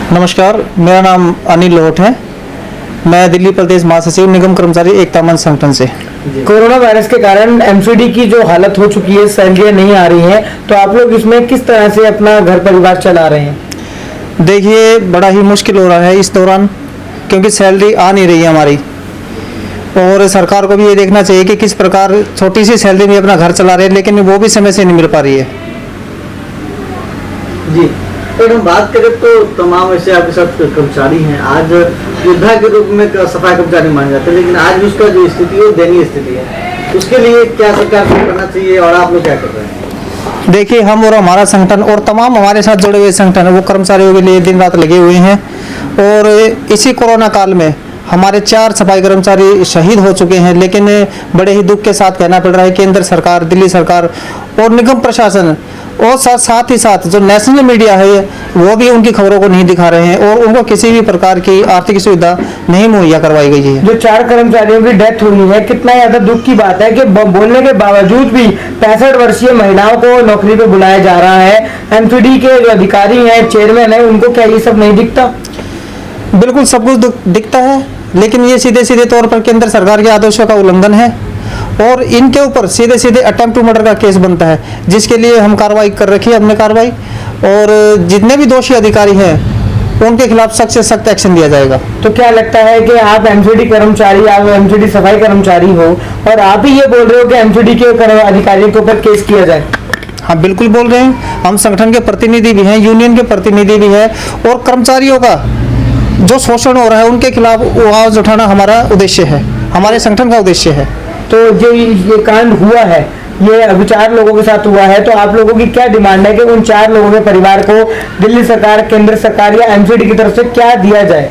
नमस्कार, मेरा नाम अनिल लोट है। मैं दिल्ली प्रदेश महासचिव निगम कर्मचारी एकता मंच संगठन से। कोरोना वायरस के कारण एमसीडी की जो हालत हो चुकी है, सैलरियां नहीं आ रही हैं, तो आप लोग इसमें किस तरह से अपना घर परिवार चला रहे हैं? देखिए, बड़ा ही मुश्किल हो रहा है इस दौरान, क्योंकि सैलरी आ नहीं रही है हमारी। और सरकार को भी ये देखना चाहिए कि किस प्रकार छोटी सी सैलरी में अपना घर चला रहे हैं, लेकिन वो भी समय से नहीं मिल पा रही है। जी, अगर हम बात करें तो तमाम ऐसे आपके साथ कर्मचारी हैं, आज योद्धा के रूप में सफाई कर्मचारी माने जाते हैं, लेकिन आज भी उसका जो स्थिति है वो दयनीय स्थिति है। उसके लिए क्या सरकार को करना चाहिए और आप लोग क्या कर रहे हैं? देखिए, हम और हमारा संगठन और तमाम हमारे साथ जुड़े हुए संगठन है, वो कर्मचारियों के लिए दिन रात लगे हुए हैं। और इसी कोरोना काल में हमारे 4 सफाई कर्मचारी शहीद हो चुके हैं, लेकिन बड़े ही दुख के साथ कहना पड़ रहा है केंद्र सरकार, दिल्ली सरकार और निगम प्रशासन और साथ ही साथ जो नेशनल मीडिया है वो भी उनकी खबरों को नहीं दिखा रहे हैं और उनको किसी भी प्रकार की आर्थिक सुविधा नहीं मुहैया करवाई गई है। जो 4 कर्मचारियों की डेथ हुई है, कितना ज्यादा दुख की बात है कि बोलने के बावजूद भी 65 वर्षीय महिलाओं को नौकरी पे बुलाया जा रहा है। एमसीडी के जो अधिकारी हैं, चेयरमैन है, उनको क्या ये सब नहीं दिखता? बिल्कुल सब कुछ दिखता है, लेकिन ये सीधे सीधे तौर पर केंद्र सरकार के आदेशों का उल्लंघन है और इनके ऊपर सीधे सीधे अटेम्प्ट टू मर्डर का केस बनता है, जिसके लिए हम कार्रवाई कर रखी है, हमने कार्रवाई। और जितने भी दोषी अधिकारी हैं उनके खिलाफ सख्त से सख्त एक्शन लिया जाएगा। तो क्या लगता है कि आप एमसीडी कर्मचारी, आप एमसीडी सफाई कर्मचारी हो और आप ही ये बोल रहे हो कि एमसीडी के अधिकारियों के ऊपर केस किया जाए? हाँ, बिल्कुल बोल रहे हैं। हम संगठन के प्रतिनिधि भी हैं, यूनियन के प्रतिनिधि भी हैं और कर्मचारियों का जो शोषण हो रहा है उनके खिलाफ आवाज उठाना हमारा उद्देश्य है, हमारे संगठन का उद्देश्य है। तो जो ये कांड हुआ है, ये अभी 4 लोगों के साथ हुआ है, तो आप लोगों की क्या डिमांड है कि उन 4 लोगों के परिवार को दिल्ली सरकार, केंद्र सरकार या एमसीडी की तरफ से क्या दिया जाए?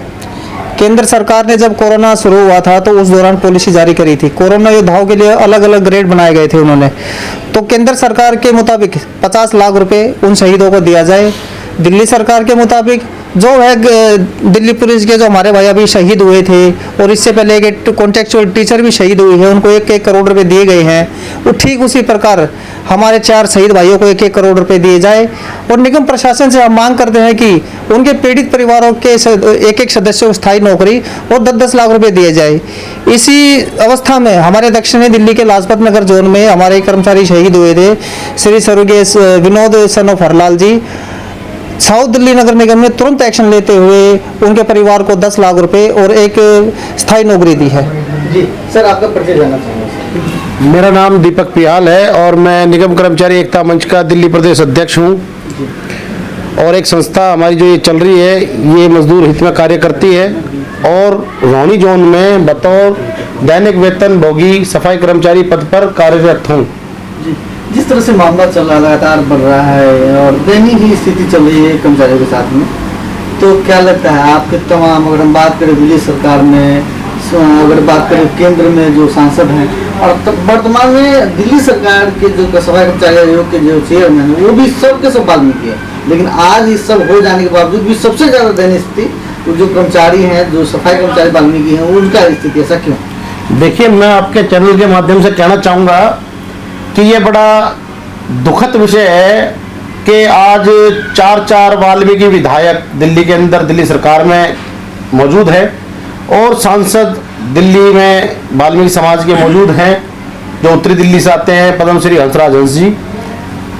केंद्र सरकार ने जब कोरोना शुरू हुआ था तो उस दौरान पॉलिसी जारी करी थी। कोरोना योद्धाओं के लिए अलग अलग ग्रेड बनाए गए थे उन्होंने। तो केंद्र सरकार के मुताबिक 50 लाख रुपए उन शहीदों को दिया जाए। दिल्ली सरकार के मुताबिक जो है दिल्ली पुलिस के जो हमारे भाई अभी शहीद हुए थे और इससे पहले एक कॉन्टेक्चुअल टीचर भी शहीद हुई है, उनको 1-1 करोड़ रुपए दिए गए हैं। वो ठीक उसी प्रकार हमारे 4 शहीद भाइयों को 1-1 करोड़ रुपए दिए जाए। और निगम प्रशासन से हम मांग करते हैं कि उनके पीड़ित परिवारों के एक सदस्य को स्थायी नौकरी और 10-10 लाख रुपए दिए जाए। इसी अवस्था में हमारे दक्षिणी दिल्ली के लाजपत नगर जोन में हमारे कर्मचारी शहीद हुए थे, श्री स्वर्गीय Vinod son of Harlal ji. South Delhi नगर निगम ने तुरंत एक्शन लेते हुए उनके परिवार को 10 लाख रुपए और एक स्थायी नौकरी दी है। जी सर, आपका परिचय जानना चाहूँगा। मेरा नाम दीपक पियाल है और मैं निगम कर्मचारी एकता मंच का दिल्ली प्रदेश अध्यक्ष हूँ। और एक संस्था हमारी जो ये चल रही है, ये मजदूर हित में कार्य करती है और रोहिणी जोन में बतौर दैनिक वेतन भोगी सफाई कर्मचारी पद पर कार्यरत हूँ। जिस तरह से मामला चल रहा है, लगातार बढ़ रहा है और दयनीय ही स्थिति चल रही है कर्मचारियों के साथ में, तो क्या लगता है आपके तमाम, अगर हम बात करें दिल्ली सरकार में, अगर बात करें केंद्र में जो सांसद हैं और वर्तमान में दिल्ली सरकार के जो सफाई कर्मचारी आयोग के जो चेयरमैन है, वो भी सब के सब वाल्मीकि है, लेकिन आज इस सब हो जाने के बावजूद भी सबसे ज्यादा दयनीय स्थिति जो कर्मचारी हैं, जो सफाई कर्मचारी वाल्मीकि हैं, उनका स्थिति ऐसा क्यों? देखिए, मैं आपके चैनल के माध्यम से कहना चाहूँगा कि ये बड़ा दुखद विषय है कि आज 4 वाल्मीकि विधायक दिल्ली के अंदर दिल्ली सरकार में मौजूद है और सांसद दिल्ली में वाल्मीकि समाज के मौजूद हैं, जो उत्तरी दिल्ली से आते हैं, पद्मश्री हंसराज हंस जी।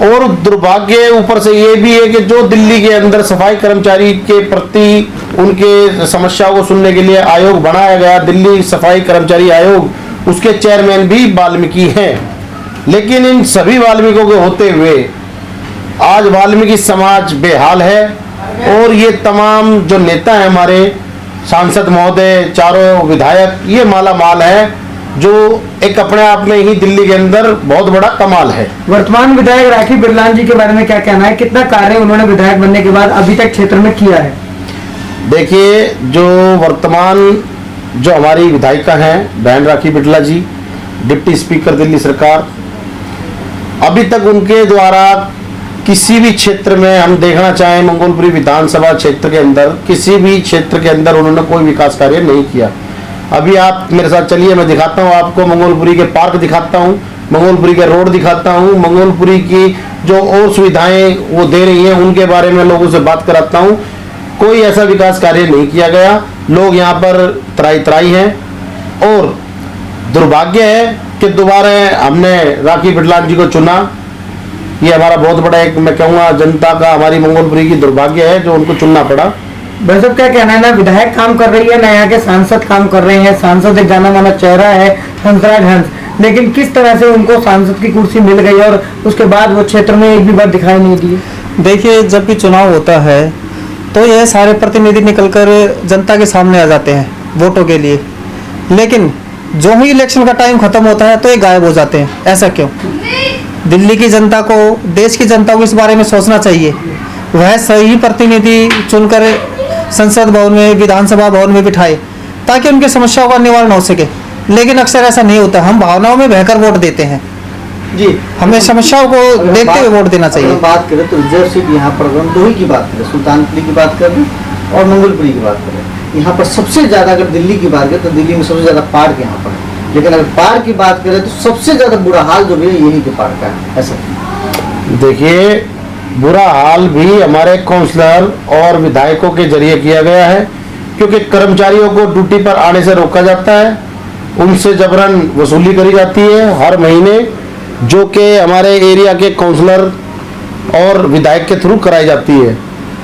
और दुर्भाग्य ऊपर से ये भी है कि जो दिल्ली के अंदर सफाई कर्मचारी के प्रति उनके समस्याओं को सुनने के लिए आयोग बनाया गया, दिल्ली सफाई कर्मचारी आयोग, उसके चेयरमैन भी वाल्मीकि हैं। लेकिन इन सभी वाल्मीकियों के होते हुए आज वाल्मीकि समाज बेहाल है और ये तमाम जो नेता हैं हमारे, सांसद महोदय, 4 विधायक, ये माला माल है, जो एक अपने आप में ही दिल्ली के अंदर बहुत बड़ा कमाल है। वर्तमान विधायक राखी बिरलान जी के बारे में क्या कहना है? कितना कार्य उन्होंने विधायक बनने के बाद अभी तक क्षेत्र में किया है? देखिए, जो वर्तमान जो हमारी विधायिका हैं बहन राखी बिरला जी, डिप्टी स्पीकर दिल्ली सरकार, अभी तक उनके द्वारा किसी भी क्षेत्र में हम देखना चाहें, मंगोलपुरी विधानसभा क्षेत्र के अंदर किसी भी क्षेत्र के अंदर उन्होंने कोई विकास कार्य नहीं किया। अभी आप मेरे साथ चलिए, मैं दिखाता हूँ आपको, मंगोलपुरी के पार्क दिखाता हूँ, मंगोलपुरी के रोड दिखाता हूँ, मंगोलपुरी की जो और सुविधाएं वो दे रही हैं उनके बारे में लोगों से बात कराता हूँ। कोई ऐसा विकास कार्य नहीं किया गया। लोग यहाँ पर त्राई त्राई हैं और दुर्भाग्य है कि दोबारा हमने राखी बिडलान जी को चुना। ये हमारा बहुत बड़ा एक, मैं कहूँगा, जनता का, हमारी मंगोलपुरी की दुर्भाग्य है जो उनको चुनना पड़ा। भाई साहब क्या कहना है, ना विधायक काम कर रही है ना यहाँ के सांसद काम कर रहे हैं। सांसद एक जाना माना चेहरा है हंसराज हंस, लेकिन किस तरह से उनको सांसद की कुर्सी मिल गई और उसके बाद वो क्षेत्र में एक भी बार दिखाई नहीं दी। देखिए, जब भी चुनाव होता है तो यह सारे प्रतिनिधि निकलकर जनता के सामने आ जाते हैं वोटों के लिए, लेकिन जो ही इलेक्शन का टाइम खत्म होता है तो ये गायब हो जाते हैं। ऐसा क्यों? दिल्ली की जनता को, देश की जनता को इस बारे में सोचना चाहिए। वह सही प्रतिनिधि चुनकर संसद भवन में, विधानसभा भवन में बिठाए ताकि उनकी समस्याओं का निवारण हो सके, लेकिन अक्सर ऐसा नहीं होता। हम भावनाओं में बहकर वोट देते हैं जी। हमें समस्याओं को देखते हुए वोट देना चाहिए। बात करें तो रिजर्व सीट यहाँ पर हम दो ही की बात करें, सुल्तानपुरी की बात करें और मंगोलपुरी की बात करें। यहाँ पर सबसे ज़्यादा अगर दिल्ली की बात करें तो दिल्ली में सबसे ज़्यादा पार्क यहाँ पर है, लेकिन अगर पार्क की बात करें तो सबसे ज़्यादा बुरा हाल जो भी है यही के पार्क का है। ऐसा देखिए, बुरा हाल भी हमारे काउंसलर और विधायकों के जरिए किया गया है, क्योंकि कर्मचारियों को ड्यूटी पर आने से रोका जाता है, उनसे जबरन वसूली करी जाती है हर महीने, जो कि हमारे एरिया के काउंसलर और विधायक के थ्रू कराई जाती है।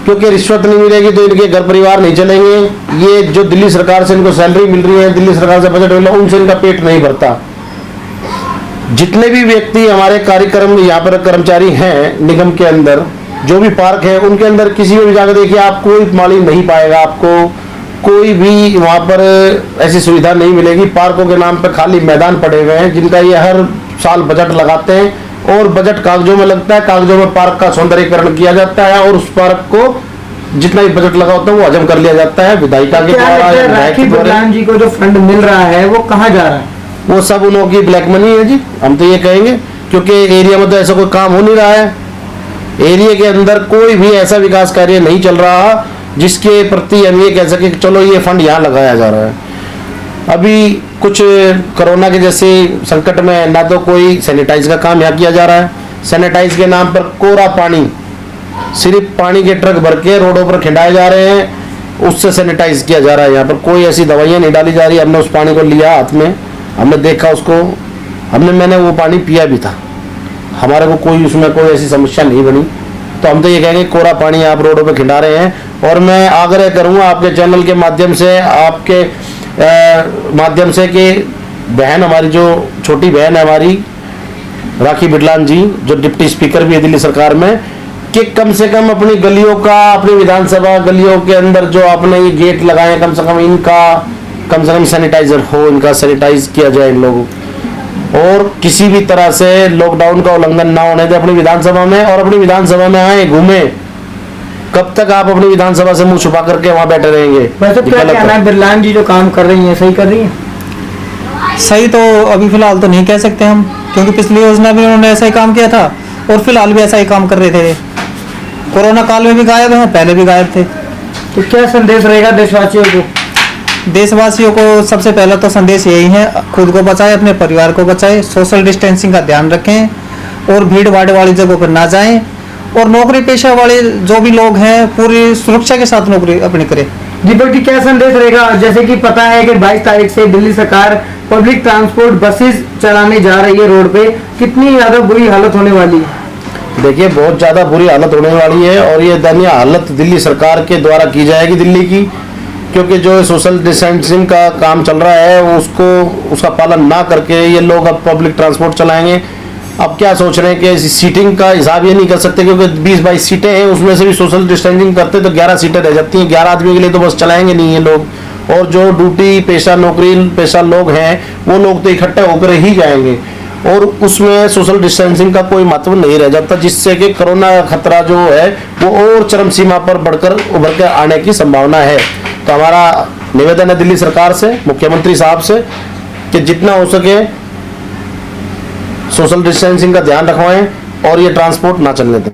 क्योंकि रिश्वत नहीं मिलेगी तो इनके घर परिवार नहीं चलेंगे। ये जो दिल्ली सरकार से इनको सैलरी मिल रही है, दिल्ली सरकार से बजट मिल रहा है, उनसे इनका पेट नहीं भरता। जितने भी व्यक्ति हमारे कार्यक्रम यहाँ पर कर्मचारी हैं निगम के अंदर, जो भी पार्क है उनके अंदर किसी में भी जाकर देखिए, आप कोई माली नहीं पाएगा, आपको कोई भी वहाँ पर ऐसी सुविधा नहीं मिलेगी। पार्कों के नाम पर खाली मैदान पड़े हुए हैं, जिनका ये हर साल बजट लगाते हैं और बजट कागजों में लगता है, कागजों में पार्क का सौंदर्यीकरण किया जाता है और उस पार्क को जितना भी बजट लगा होता है वो हजम कर लिया जाता है विधायिका के द्वारा। राखी बिडलान जी को जो फंड मिल रहा है वो कहाँ जा रहा है? वो सब उन लोगों की ब्लैक मनी है जी, हम तो ये कहेंगे, क्योंकि एरिया में तो ऐसा कोई काम हो नहीं रहा है। एरिया के अंदर कोई भी ऐसा विकास कार्य नहीं चल रहा जिसके प्रति हम ये कह सके कि चलो ये फंड यहाँ लगाया जा रहा है। अभी कुछ कोरोना के जैसे संकट में ना तो कोई सैनिटाइज का काम यहाँ किया जा रहा है, सैनिटाइज के नाम पर कोरा पानी, सिर्फ पानी के ट्रक भर के रोडों पर खिंडाए जा रहे हैं, उससे सैनिटाइज किया जा रहा है। यहाँ पर कोई ऐसी दवाइयाँ नहीं डाली जा रही। हमने उस पानी को लिया हाथ में, हमने देखा उसको, मैंने वो पानी पिया भी था, हमारे को कोई उसमें कोई ऐसी समस्या नहीं बनी। तो हम तो ये कहेंगे कोरा पानी आप रोडों पे खिंडा रहे हैं। और मैं आग्रह करूंगा आपके चैनल के माध्यम से, आपके माध्यम से, कि बहन हमारी, जो छोटी बहन है हमारी राखी बिडलान जी, जो डिप्टी स्पीकर भी है दिल्ली सरकार में, कि कम से कम अपनी गलियों का, अपनी विधानसभा गलियों के अंदर जो आपने ये गेट लगाए, कम से कम सैनिटाइजर हो, इनका सैनिटाइज किया जाए इन लोगों, और किसी भी तरह से लॉकडाउन का उल्लंघन ना होने दे अपनी विधानसभा में। और अपनी विधानसभा में आए, घूमे। कब तक आप अपनी विधानसभा से मुंह छुपा करके वहां बैठे रहेंगे? वैसे क्या कहना है, बिडलान जी जो काम कर रही हैं सही कर रही हैं? सही तो अभी फिलहाल तो नहीं कह सकते हम, क्योंकि पिछली योजना में उन्होंने ऐसा ही काम किया था और फिलहाल भी ऐसा ही काम कर रहे थे। कोरोना काल में भी गायब हैं, पहले भी गायब थे। तो क्या संदेश रहेगा देशवासियों को? देशवासियों को सबसे पहला तो संदेश यही है, खुद को बचाएं, अपने परिवार को बचाएं, सोशल डिस्टेंसिंग का ध्यान रखें और भीड़ भाड़ वाली जगहों पर ना जाएं, और नौकरी पेशा वाले जो भी लोग हैं पूरी सुरक्षा के साथ नौकरी अपनी करें। दीपक जी क्या संदेश रहेगा? जैसे कि पता है कि 22 तारीख से दिल्ली सरकार पब्लिक ट्रांसपोर्ट बसेस चलाने जा रही है रोड पे, कितनी ज्यादा बुरी हालत होने वाली है? देखिए, बहुत ज़्यादा बुरी हालत होने वाली है और ये दयनीय हालत दिल्ली सरकार के द्वारा की जाएगी दिल्ली की, क्योंकि जो सोशल डिस्टेंसिंग का काम चल रहा है उसका पालन ना करके ये लोग अब पब्लिक ट्रांसपोर्ट चलाएंगे। अब क्या सोच रहे हैं कि सीटिंग का हिसाब ये नहीं कर सकते, क्योंकि 20-22 सीटें हैं, उसमें से भी सोशल डिस्टेंसिंग करते तो 11 सीटें रह जाती हैं। 11 आदमी के लिए तो बस चलाएंगे नहीं ये लोग, और जो ड्यूटी पेशा, नौकरी पेशा लोग हैं वो लोग तो इकट्ठे होकर ही जाएंगे, और उसमें सोशल डिस्टेंसिंग का कोई महत्व नहीं रह जाता, जिससे कि कोरोना का खतरा जो है वो और चरम सीमा पर बढ़कर उभर कर आने की संभावना है। तो हमारा निवेदन है दिल्ली सरकार से, मुख्यमंत्री साहब से, कि जितना हो सके सोशल डिस्टेंसिंग का ध्यान रखवाएं और ये ट्रांसपोर्ट ना चलने दें।